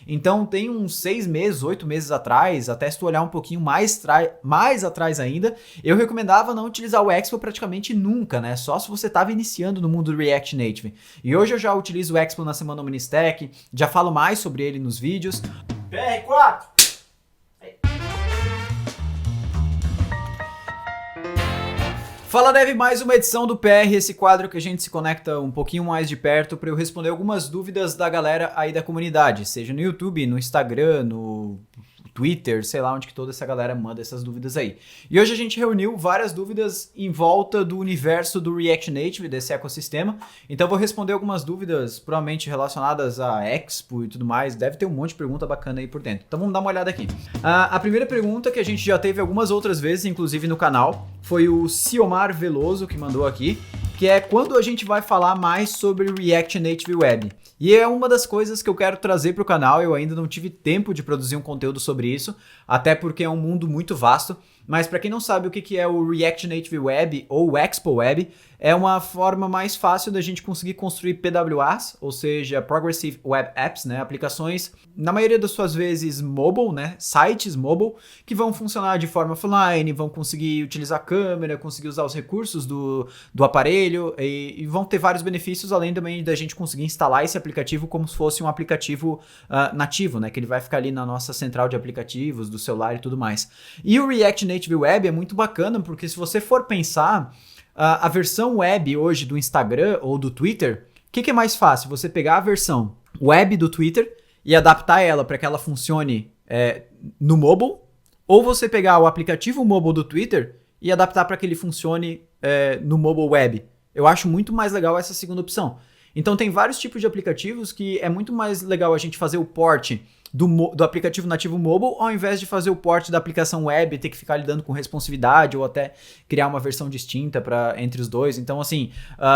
Então tem uns 6 meses, 8 meses atrás, até se tu olhar um pouquinho mais atrás ainda, eu recomendava não utilizar o Expo praticamente nunca, né? Só se você estava iniciando no mundo do React Native. E hoje eu já utilizo o Expo na Semana Omnistack, já falo mais sobre ele nos vídeos. PR4! Fala Dev, mais uma edição do PR, esse quadro que a gente se conecta um pouquinho mais de perto para eu responder algumas dúvidas da galera aí da comunidade, seja no YouTube, no Instagram, no Twitter, sei lá onde que toda essa galera manda essas dúvidas aí. E hoje a gente reuniu várias dúvidas em volta do universo do React Native, desse ecossistema, então eu vou responder algumas dúvidas provavelmente relacionadas a Expo e tudo mais, deve ter um monte de pergunta bacana aí por dentro. Então vamos dar uma olhada aqui. A primeira pergunta que a gente já teve algumas outras vezes, inclusive no canal, foi o Ciomar Veloso que mandou aqui, que é quando a gente vai falar mais sobre React Native Web. E é uma das coisas que eu quero trazer para o canal, eu ainda não tive tempo de produzir um conteúdo sobre isso, até porque é um mundo muito vasto, mas para quem não sabe o que é o React Native Web ou o Expo Web, é uma forma mais fácil da gente conseguir construir PWAs, ou seja, Progressive Web Apps, né? Aplicações, na maioria das suas vezes mobile, né? Sites mobile, que vão funcionar de forma offline, vão conseguir utilizar câmera, conseguir usar os recursos do aparelho e vão ter vários benefícios, além também da gente conseguir instalar esse aplicativo como se fosse um aplicativo nativo, né? Que ele vai ficar ali na nossa central de aplicativos, do celular e tudo mais. E o React Native Web é muito bacana, porque se você for pensar, a versão web hoje do Instagram ou do Twitter, o que é mais fácil? Você pegar a versão web do Twitter e adaptar ela para que ela funcione no mobile, ou você pegar o aplicativo mobile do Twitter e adaptar para que ele funcione no mobile web. Eu acho muito mais legal essa segunda opção. Então tem vários tipos de aplicativos que é muito mais legal a gente fazer o port do aplicativo nativo mobile, ao invés de fazer o port da aplicação web e ter que ficar lidando com responsividade ou até criar uma versão distinta entre os dois. Então, assim,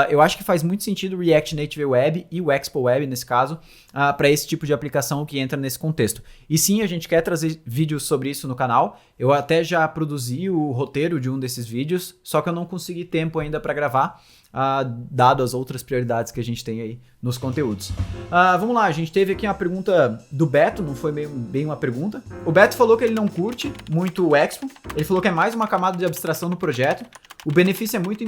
eu acho que faz muito sentido o React Native Web e o Expo Web, nesse caso, para esse tipo de aplicação que entra nesse contexto. E sim, a gente quer trazer vídeos sobre isso no canal. Eu até já produzi o roteiro de um desses vídeos, só que eu não consegui tempo ainda para gravar, dado as outras prioridades que a gente tem aí nos conteúdos. Vamos lá, a gente teve aqui uma pergunta do Beto, não foi bem uma pergunta. O Beto falou que ele não curte muito o Expo, ele falou que é mais uma camada de abstração no projeto, o benefício é muito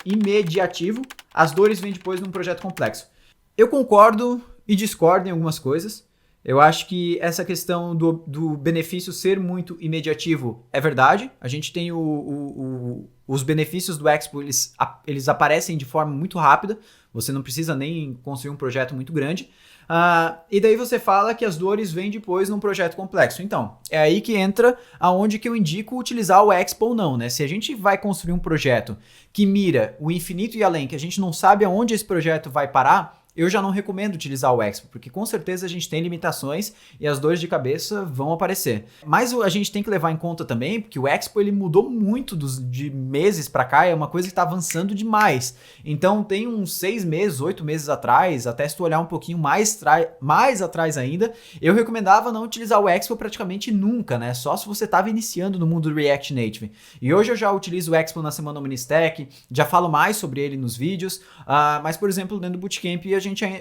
imediativo, as dores vêm depois num projeto complexo. Eu concordo e discordo em algumas coisas. Eu acho que essa questão do benefício ser muito imediativo é verdade. A gente tem os benefícios do Expo, eles aparecem de forma muito rápida. Você não precisa nem construir um projeto muito grande. E daí você fala que as dores vêm depois num projeto complexo. Então, é aí que entra aonde que eu indico utilizar o Expo ou não, né? Se a gente vai construir um projeto que mira o infinito e além, que a gente não sabe aonde esse projeto vai parar, eu já não recomendo utilizar o Expo, porque com certeza a gente tem limitações e as dores de cabeça vão aparecer. Mas a gente tem que levar em conta também, porque o Expo ele mudou muito de meses para cá, é uma coisa que está avançando demais. Então tem uns 6 meses, 8 meses atrás, até se tu olhar um pouquinho mais atrás ainda, eu recomendava não utilizar o Expo praticamente nunca, né? Só se você estava iniciando no mundo do React Native. E hoje eu já utilizo o Expo na Semana Omnistack, já falo mais sobre ele nos vídeos, mas por exemplo, dentro do Bootcamp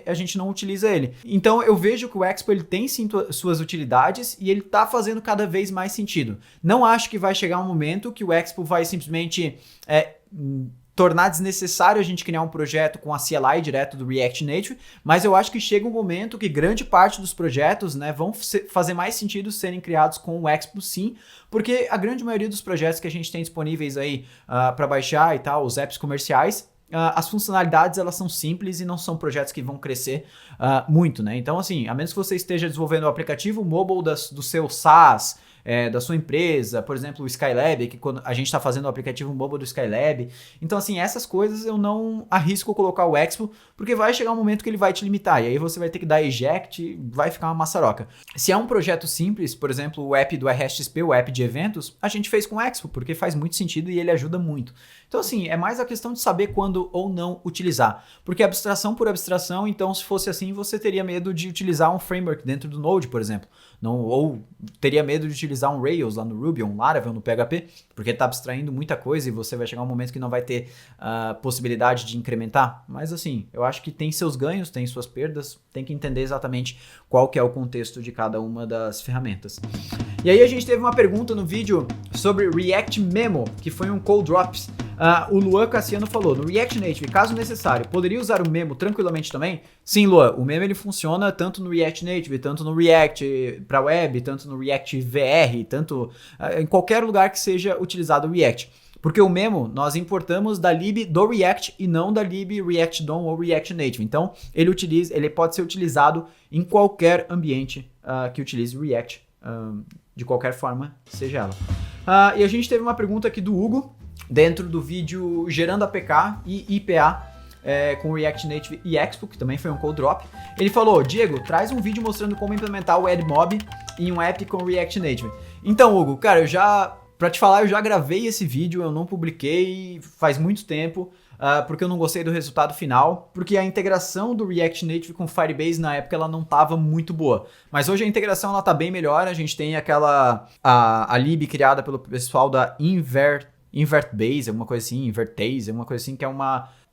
a gente não utiliza ele. Então eu vejo que o Expo ele tem sim suas utilidades e ele está fazendo cada vez mais sentido. Não acho que vai chegar um momento que o Expo vai simplesmente tornar desnecessário a gente criar um projeto com a CLI direto do React Native, mas eu acho que chega um momento que grande parte dos projetos, né, vão fazer mais sentido serem criados com o Expo sim, porque a grande maioria dos projetos que a gente tem disponíveis aí para baixar e tal, os apps comerciais, as funcionalidades elas são simples e não são projetos que vão crescer muito, né? Então, assim, a menos que você esteja desenvolvendo o aplicativo mobile do seu SaaS, da sua empresa, por exemplo, o Skylab, que quando a gente está fazendo o aplicativo mobile do Skylab. Então, assim, essas coisas eu não arrisco colocar o Expo, porque vai chegar um momento que ele vai te limitar, e aí você vai ter que dar eject e vai ficar uma maçaroca. Se é um projeto simples, por exemplo, o app do RSXP, o app de eventos, a gente fez com o Expo, porque faz muito sentido e ele ajuda muito. Então, assim, é mais a questão de saber quando ou não utilizar, porque abstração por abstração, então, se fosse assim, você teria medo de utilizar um framework dentro do Node, por exemplo, ou teria medo de utilizar utilizar um Rails lá no Ruby, um Laravel no PHP, porque está abstraindo muita coisa e você vai chegar um momento que não vai ter possibilidade de incrementar. Mas assim, eu acho que tem seus ganhos, tem suas perdas, tem que entender exatamente qual que é o contexto de cada uma das ferramentas. E aí a gente teve uma pergunta no vídeo sobre React Memo, que foi um code drops. O Luan Cassiano falou, no React Native, caso necessário, poderia usar o Memo tranquilamente também? Sim, Luan, o Memo ele funciona tanto no React Native, tanto no React para web, tanto no React VR, tanto em qualquer lugar que seja utilizado o React. Porque o Memo nós importamos da lib do React e não da lib React DOM ou React Native. Então ele pode ser utilizado em qualquer ambiente que utilize React, de qualquer forma, seja ela. E a gente teve uma pergunta aqui do Hugo, dentro do vídeo Gerando APK e IPA com React Native e Expo, que também foi um code drop. Ele falou, Diego, traz um vídeo mostrando como implementar o AdMob em um app com React Native. Então, Hugo, cara, pra te falar, eu já gravei esse vídeo, eu não publiquei faz muito tempo, porque eu não gostei do resultado final, porque a integração do React Native com Firebase na época ela não estava muito boa. Mas hoje a integração ela tá bem melhor, a gente tem a lib criada pelo pessoal da Invertbase, alguma coisa assim, Invertase, alguma coisa assim, que é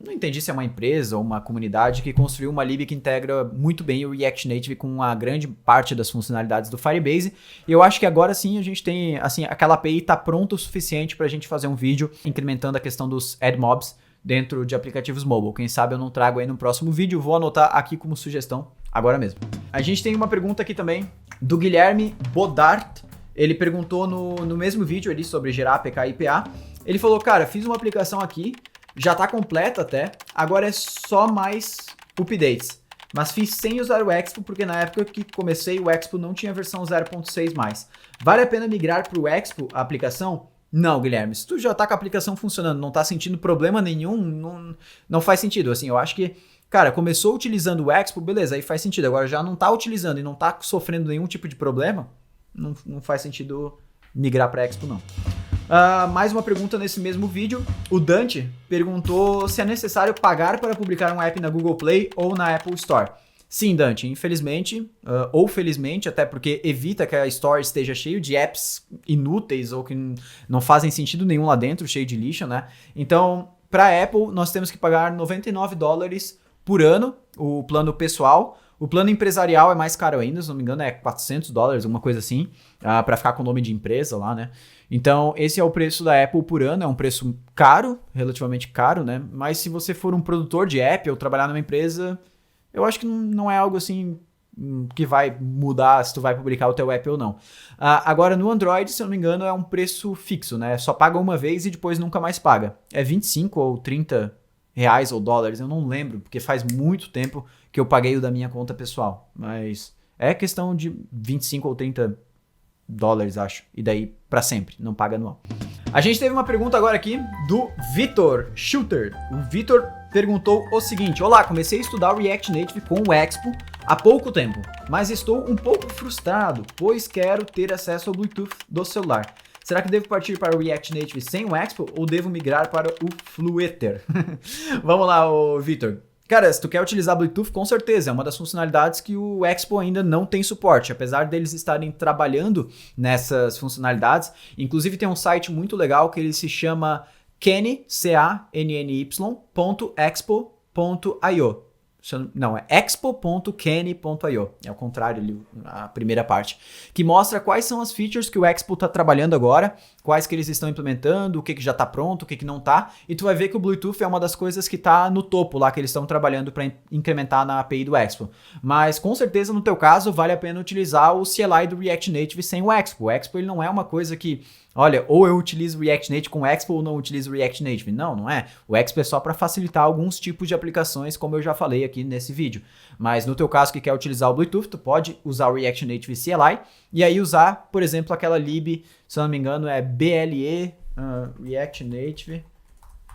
não entendi se é uma empresa ou uma comunidade que construiu uma lib que integra muito bem o React Native com a grande parte das funcionalidades do Firebase. E eu acho que agora sim a gente tem, assim, aquela API está pronta o suficiente para a gente fazer um vídeo incrementando a questão dos AdMobs dentro de aplicativos mobile. Quem sabe eu não trago aí no próximo vídeo, vou anotar aqui como sugestão agora mesmo. A gente tem uma pergunta aqui também do Guilherme Bodart. Ele perguntou no mesmo vídeo ali sobre gerar APK e IPA. Ele falou, cara, fiz uma aplicação aqui, já tá completa até, agora é só mais updates. Mas fiz sem usar o Expo, porque na época que comecei o Expo não tinha versão 0.6 mais. Vale a pena migrar para o Expo a aplicação? Não, Guilherme, se tu já tá com a aplicação funcionando, não tá sentindo problema nenhum, não faz sentido. Assim, eu acho que, cara, começou utilizando o Expo, beleza, aí faz sentido. Agora já não tá utilizando e não tá sofrendo nenhum tipo de problema, não faz sentido migrar para Expo, não. Mais uma pergunta nesse mesmo vídeo. O Dante perguntou se é necessário pagar para publicar um app na Google Play ou na Apple Store. Sim, Dante, infelizmente, ou felizmente, até porque evita que a Store esteja cheio de apps inúteis ou que não fazem sentido nenhum lá dentro, cheio de lixo, né? Então, para a Apple, nós temos que pagar $99 por ano, o plano pessoal. O plano empresarial é mais caro ainda, se não me engano é $400, alguma coisa assim, para ficar com o nome de empresa lá, né? Então, esse é o preço da Apple por ano, é um preço caro, relativamente caro, né? Mas se você for um produtor de app ou trabalhar numa empresa, eu acho que não é algo assim que vai mudar se tu vai publicar o teu app ou não. Agora, no Android, se eu não me engano, é um preço fixo, né? Só paga uma vez e depois nunca mais paga. É 25 ou 30 reais ou dólares, eu não lembro, porque faz muito tempo que eu paguei o da minha conta pessoal. Mas é questão de 25 ou 30 dólares, acho. E daí para sempre, não paga anual. A gente teve uma pergunta agora aqui do Vitor Shooter. O Vitor perguntou o seguinte: olá, comecei a estudar o React Native com o Expo há pouco tempo, mas estou um pouco frustrado, pois quero ter acesso ao Bluetooth do celular. Será que devo partir para o React Native sem o Expo ou devo migrar para o Flutter? Vamos lá, Vitor. Cara, se tu quer utilizar Bluetooth, com certeza, é uma das funcionalidades que o Expo ainda não tem suporte, apesar deles estarem trabalhando nessas funcionalidades. Inclusive tem um site muito legal que ele se chama Canny, canny.expo.io. Não, é expo.canny.io, é o contrário ali, a primeira parte, que mostra quais são as features que o Expo está trabalhando agora, quais que eles estão implementando, o que já está pronto, o que não está, e tu vai ver que o Bluetooth é uma das coisas que está no topo lá, que eles estão trabalhando para incrementar na API do Expo. Mas com certeza no teu caso vale a pena utilizar o CLI do React Native sem o Expo. O Expo ele não é uma coisa que, olha, ou eu utilizo o React Native com Expo ou não utilizo o React Native. Não é. O Expo é só para facilitar alguns tipos de aplicações, como eu já falei aqui nesse vídeo. Mas no teu caso que quer utilizar o Bluetooth, tu pode usar o React Native CLI e aí usar, por exemplo, aquela lib, se eu não me engano, é BLE React Native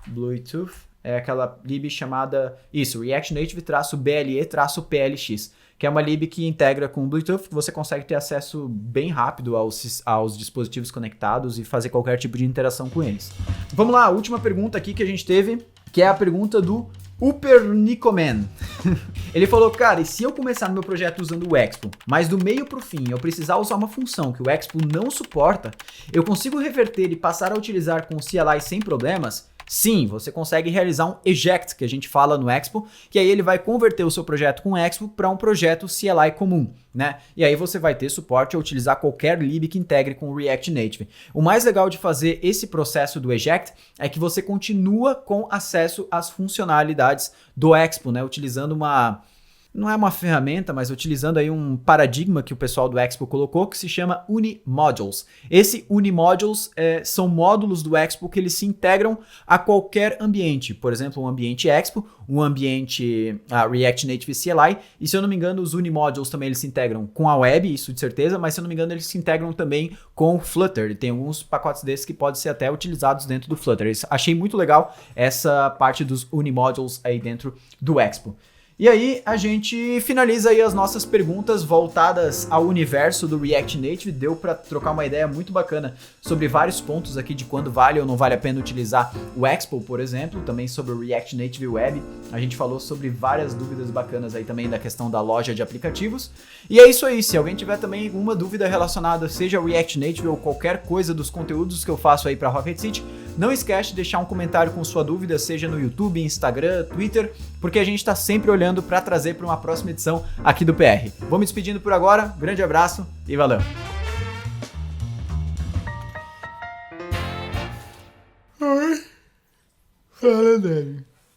Bluetooth. É aquela lib chamada, React Native-BLE-PLX. Que é uma lib que integra com o Bluetooth, que você consegue ter acesso bem rápido aos dispositivos conectados e fazer qualquer tipo de interação com eles. Vamos lá, a última pergunta aqui que a gente teve, que é a pergunta do Upernicoman. Ele falou, cara, e se eu começar no meu projeto usando o Expo, mas do meio pro fim eu precisar usar uma função que o Expo não suporta, eu consigo reverter e passar a utilizar com o CLI sem problemas? Sim, você consegue realizar um eject, que a gente fala no Expo, que aí ele vai converter o seu projeto com Expo para um projeto CLI comum, né? E aí você vai ter suporte a utilizar qualquer lib que integre com o React Native. O mais legal de fazer esse processo do eject é que você continua com acesso às funcionalidades do Expo, né? Utilizando uma... Não é uma ferramenta, mas utilizando aí um paradigma que o pessoal do Expo colocou, que se chama Unimodules. Esse Unimodules são módulos do Expo que eles se integram a qualquer ambiente. Por exemplo, um ambiente Expo, um ambiente React Native CLI, e se eu não me engano, os Unimodules também eles se integram com a web, isso de certeza, mas se eu não me engano, eles se integram também com o Flutter. Tem alguns pacotes desses que podem ser até utilizados dentro do Flutter. Achei muito legal essa parte dos Unimodules aí dentro do Expo. E aí a gente finaliza aí as nossas perguntas voltadas ao universo do React Native. Deu para trocar uma ideia muito bacana sobre vários pontos aqui de quando vale ou não vale a pena utilizar o Expo, por exemplo, também sobre o React Native Web. A gente falou sobre várias dúvidas bacanas aí também da questão da loja de aplicativos. E é isso aí, se alguém tiver também alguma dúvida relacionada, seja ao React Native ou qualquer coisa dos conteúdos que eu faço aí para Rocket City, não esquece de deixar um comentário com sua dúvida, seja no YouTube, Instagram, Twitter, porque a gente está sempre olhando para trazer para uma próxima edição aqui do PR. Vou me despedindo por agora, grande abraço e valeu! Fala, Dani.